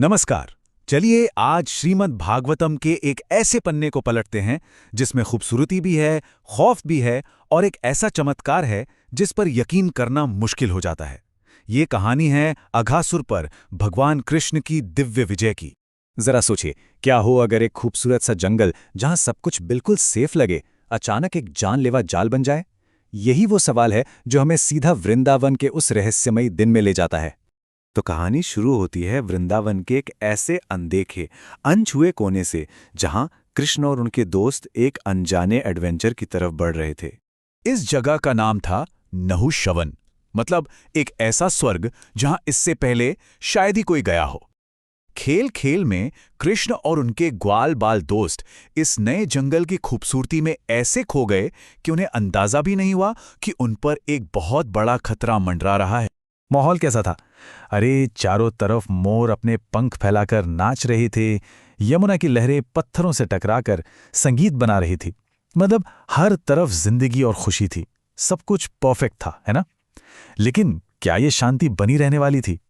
नमस्कार। चलिए आज श्रीमद् भागवतम के एक ऐसे पन्ने को पलटते हैं जिसमें खूबसूरती भी है, खौफ भी है और एक ऐसा चमत्कार है जिस पर यकीन करना मुश्किल हो जाता है। ये कहानी है अघासुर पर भगवान कृष्ण की दिव्य विजय की। जरा सोचिए, क्या हो अगर एक खूबसूरत सा जंगल जहां सब कुछ बिल्कुल सेफ लगे, अचानक एक जानलेवा जाल बन जाए? यही वो सवाल है जो हमें सीधा वृंदावन के उस रहस्यमयी दिन में ले जाता है। तो कहानी शुरू होती है वृंदावन के एक ऐसे अनदेखे अनछुए कोने से जहां कृष्ण और उनके दोस्त एक अनजाने एडवेंचर की तरफ बढ़ रहे थे। इस जगह का नाम था नहुश्रवन, मतलब एक ऐसा स्वर्ग जहां इससे पहले शायद ही कोई गया हो। खेल खेल में कृष्ण और उनके ग्वाल बाल दोस्त इस नए जंगल की खूबसूरती में ऐसे खो गए कि उन्हें अंदाजा भी नहीं हुआ कि उन पर एक बहुत बड़ा खतरा मंडरा रहा है। माहौल कैसा था? अरे, चारों तरफ मोर अपने पंख फैलाकर नाच रहे थे। यमुना की लहरें पत्थरों से टकराकर संगीत बना रही थी। मतलब हर तरफ जिंदगी और खुशी थी। सब कुछ परफेक्ट था, है ना? लेकिन क्या ये शांति बनी रहने वाली थी?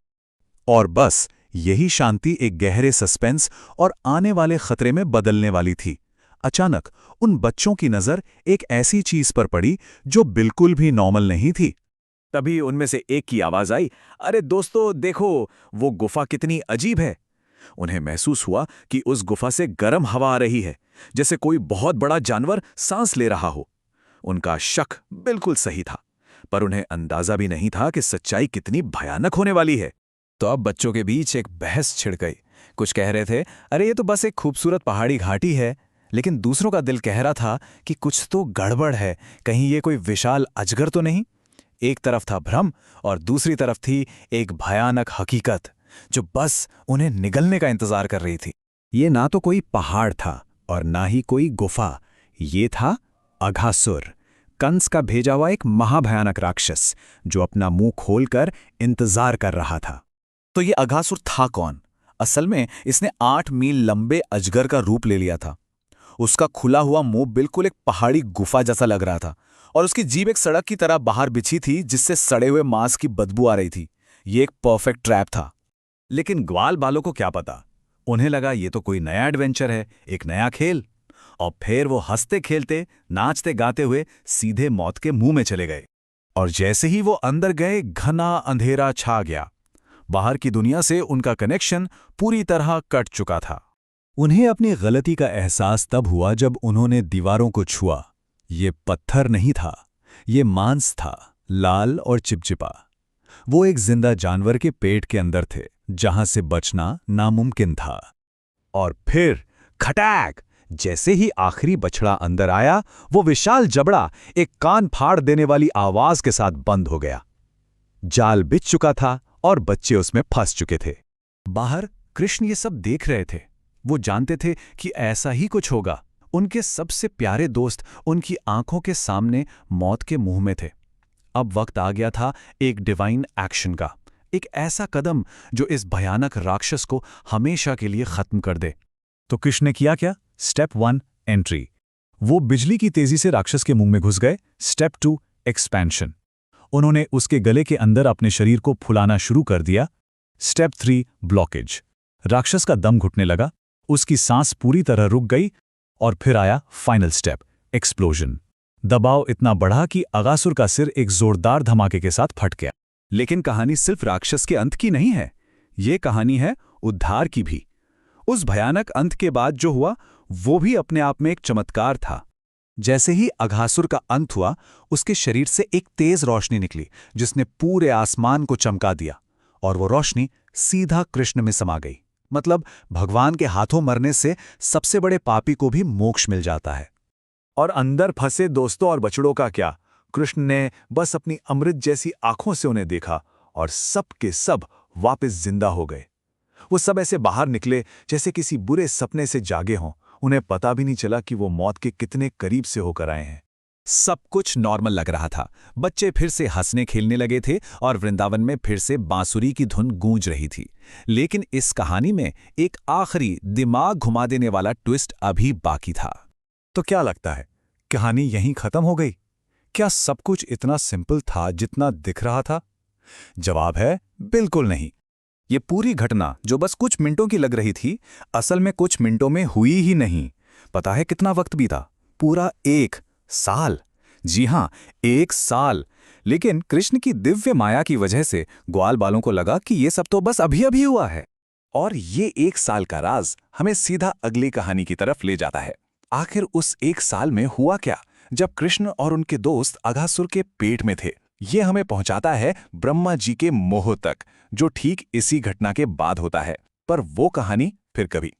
और बस यही शांति एक गहरे सस्पेंस और आने वाले खतरे में बदलने वाली थी। अचानक उन बच्चों की नजर एक ऐसी चीज पर पड़ी जो बिल्कुल भी नॉर्मल नहीं थी। तभी उनमें से एक की आवाज आई, अरे दोस्तों देखो, वो गुफा कितनी अजीब है। उन्हें महसूस हुआ कि उस गुफा से गर्म हवा आ रही है, जैसे कोई बहुत बड़ा जानवर सांस ले रहा हो। उनका शक बिल्कुल सही था, पर उन्हें अंदाजा भी नहीं था कि सच्चाई कितनी भयानक होने वाली है। तो अब बच्चों के बीच एक बहस छिड़ गई। कुछ कह रहे थे, अरे ये तो बस एक खूबसूरत पहाड़ी घाटी है। लेकिन दूसरों का दिल कह रहा था कि कुछ तो गड़बड़ है, कहीं ये कोई विशाल अजगर तो नहीं। एक तरफ था भ्रम और दूसरी तरफ थी एक भयानक हकीकत जो बस उन्हें निगलने का इंतजार कर रही थी। ये ना तो कोई पहाड़ था और ना ही कोई गुफा। ये था अघासुर, कंस का भेजा हुआ एक महाभयानक राक्षस जो अपना मुंह खोलकर इंतजार कर रहा था। तो ये अघासुर था कौन? असल में इसने 8 मील लंबे अजगर का रूप ले लिया था। उसका खुला हुआ मुंह बिल्कुल एक पहाड़ी गुफा जैसा लग रहा था और उसकी जीभ एक सड़क की तरह बाहर बिछी थी जिससे सड़े हुए मांस की बदबू आ रही थी। ये एक परफेक्ट ट्रैप था। लेकिन ग्वाल बालों को क्या पता, उन्हें लगा ये तो कोई नया एडवेंचर है, एक नया खेल। और फिर वो हंसते खेलते नाचते गाते हुए सीधे मौत के मुंह में चले गए। और जैसे ही वो अंदर गए, घना अंधेरा छा गया। बाहर की दुनिया से उनका कनेक्शन पूरी तरह कट चुका था। उन्हें अपनी गलती का एहसास तब हुआ जब उन्होंने दीवारों को छुआ। ये पत्थर नहीं था, ये मांस था, लाल और चिपचिपा। वो एक जिंदा जानवर के पेट के अंदर थे, जहां से बचना नामुमकिन था। और फिर खटैक! जैसे ही आखिरी बछड़ा अंदर आया, वो विशाल जबड़ा एक कान फाड़ देने वाली आवाज के साथ बंद हो गया। जाल बिछ चुका था और बच्चे उसमें फंस चुके थे। बाहर कृष्ण ये सब देख रहे थे। वो जानते थे कि ऐसा ही कुछ होगा। उनके सबसे प्यारे दोस्त उनकी आंखों के सामने मौत के मुंह में थे। अब वक्त आ गया था एक डिवाइन एक्शन का, एक ऐसा कदम जो इस भयानक राक्षस को हमेशा के लिए खत्म कर दे। तो कृष्ण ने किया क्या? Step 1, entry. वो बिजली की तेजी से राक्षस के मुंह में घुस गए। Step 2, expansion. उन्होंने उसके गले के अंदर अपने शरीर को फुलाना शुरू कर दिया। Step 3, blockage. राक्षस का दम घुटने लगा, उसकी सांस पूरी तरह रुक गई। और फिर आया फाइनल स्टेप, एक्सप्लोजन। दबाव इतना बढ़ा कि अघासुर का सिर एक जोरदार धमाके के साथ फट गया। लेकिन कहानी सिर्फ राक्षस के अंत की नहीं है, ये कहानी है उद्धार की भी। उस भयानक अंत के बाद जो हुआ वो भी अपने आप में एक चमत्कार था। जैसे ही अघासुर का अंत हुआ, उसके शरीर से एक तेज रोशनी निकली जिसने पूरे आसमान को चमका दिया। और वो रोशनी सीधा कृष्ण में समा गई। मतलब भगवान के हाथों मरने से सबसे बड़े पापी को भी मोक्ष मिल जाता है। और अंदर फंसे दोस्तों और बछड़ों का क्या? कृष्ण ने बस अपनी अमृत जैसी आंखों से उन्हें देखा और सब के सब वापस जिंदा हो गए। वो सब ऐसे बाहर निकले जैसे किसी बुरे सपने से जागे हों। उन्हें पता भी नहीं चला कि वो मौत के कितने करीब से होकर आए हैं। सब कुछ नॉर्मल लग रहा था। बच्चे फिर से हंसने खेलने लगे थे और वृंदावन में फिर से बांसुरी की धुन गूंज रही थी। लेकिन इस कहानी में एक आखिरी दिमाग घुमा देने वाला ट्विस्ट अभी बाकी था। तो क्या लगता है, कहानी यहीं खत्म हो गई? क्या सब कुछ इतना सिंपल था जितना दिख रहा था? जवाब है बिल्कुल नहीं। ये पूरी घटना जो बस कुछ मिनटों की लग रही थी, असल में कुछ मिनटों में हुई ही नहीं। पता है कितना वक्त बीता? पूरा 1 साल। जी हां, 1 साल। लेकिन कृष्ण की दिव्य माया की वजह से ग्वाल बालों को लगा कि ये सब तो बस अभी अभी हुआ है। और ये 1 साल का राज हमें सीधा अगली कहानी की तरफ ले जाता है। आखिर उस 1 साल में हुआ क्या जब कृष्ण और उनके दोस्त अघासुर के पेट में थे? ये हमें पहुंचाता है ब्रह्मा जी के मोह तक, जो ठीक इसी घटना के बाद होता है। पर वो कहानी फिर कभी।